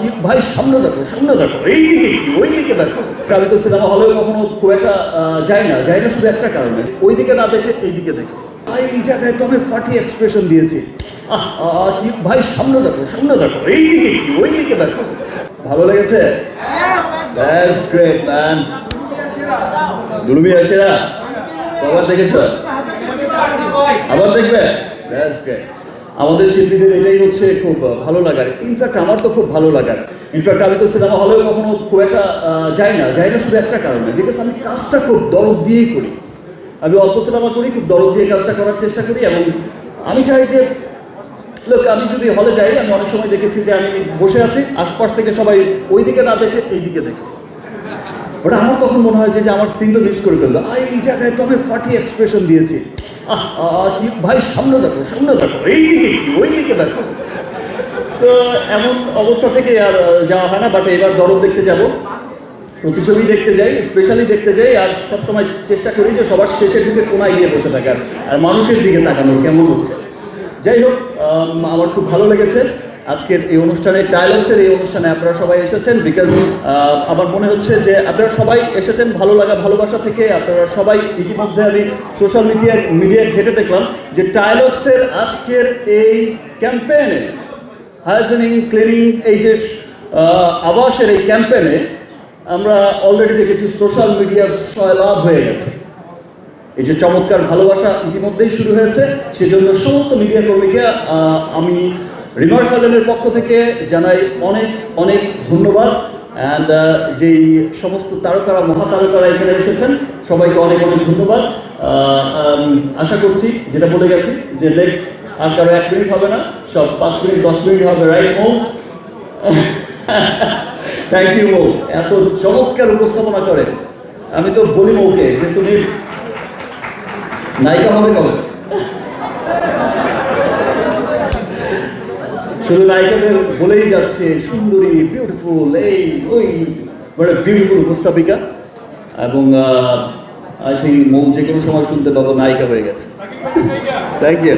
কি ভাই, সামনে দেখো এই দিকে কি ওই দিকে দেখো। আমি তো সিনেমা হলেও কখনো খুব একটা যাই না শুধু একটা কারণে, ওই দিকে না দেখে এই দিকে দেখছি। এই জায়গায় তো আমি ফাটি এক্সপ্রেশন দিয়েছি, কি ভাই, সামনে দেখো এই দিকে কি ওই দিকে দেখো। ভালো লেগেছে? That's great man. দুলুমি আশেরা আবার দেখেছ? আবার দেখবে? That's great. আমাদের শিল্পীদের এটাই হচ্ছে খুব ভালো লাগার। ইনফ্যাক্ট আমার তো খুব ভালো লাগার। ইনফ্যাক্ট আমি তো সিনেমা হলেও কখনো খুব একটা যাই না শুধু একটা কারণে, বিকজ আমি কাজটা খুব দরদ দিয়েই করি। আমি অল্প সিনেমা করি, খুব দরদ দিয়ে কাজটা করার চেষ্টা করি। এবং আমি চাই যে লোক, আমি যদি হলে যাই, আমি অনেক সময় দেখেছি যে আমি বসে আছি, আশপাশ থেকে সবাই ওই দিকে না দেখে এই দিকে দেখছি। বাট আমার তখন মনে হয় যে আমার সিন তো মিস করে ফেললো। এই জায়গায় তো আমি ফাটি এক্সপ্রেশন দিয়েছি, কি ভাই, সামনে দেখো এই দিকে কি ওই দিকে দেখো। সো এমন অবস্থা থেকে আর যাওয়া হয় না। বাট এবার দরদ দেখতে যাব, প্রতিছবি দেখতে যাই, স্পেশালি দেখতে যাই। আর সবসময় চেষ্টা করি যে সবার শেষের দিকে কোনায় গিয়ে বসে থাকার, আর মানুষের দিকে তাকানোর কেমন হচ্ছে। যাই হোক, আমার খুব ভালো লেগেছে আজকের এই অনুষ্ঠানে, ডায়ালগসের এই অনুষ্ঠানে আপনারা সবাই এসেছেন। বিকজ আমার মনে হচ্ছে যে আপনারা সবাই এসেছেন ভালো লাগা ভালোবাসা থেকে। আপনারা সবাই ইতিমধ্যে আমি সোশ্যাল মিডিয়ায় ঘেটে দেখলাম যে ডায়ালগসের আজকের এই ক্যাম্পেইনে, হাইজেনিং ক্লিনিং, এই যে আবাসের এই ক্যাম্পেইনে আমরা অলরেডি দেখেছি সোশ্যাল মিডিয়া সয়লাভ হয়ে গেছে। এই যে চমৎকার ভালোবাসা ইতিমধ্যেই শুরু হয়েছে, সেজন্য সমস্ত মিডিয়া কর্মীকে আমি রিমার্ক আইল্যান্ডের পক্ষ থেকে জানাই অনেক অনেক ধন্যবাদ। অ্যান্ড যেই সমস্ত তারকারা, মহাতারকারা এখানে এসেছেন, সবাইকে অনেক অনেক ধন্যবাদ। আশা করছি, যেটা বলে গেছি, যে নেক্সট আর কারো 1 মিনিট হবে না, সব 5 মিনিট 10 মিনিট হবে, রাইট মৌ? থ্যাংক ইউ মৌ, এত চমৎকার উপস্থাপনা করে। আমি তো বলি মৌকে যে তুমি নায়িকা হবে কবে? শুধু নায়িকাদের বলেই যাচ্ছে সুন্দরী, বিউটিফুল, এই ওই, মানে বিউটিফুল উপস্থাপিকা। এবং আই থিঙ্ক মৌ যে কোনো সময় শুনতে পাবো নায়িকা হয়ে গেছে। Thank you.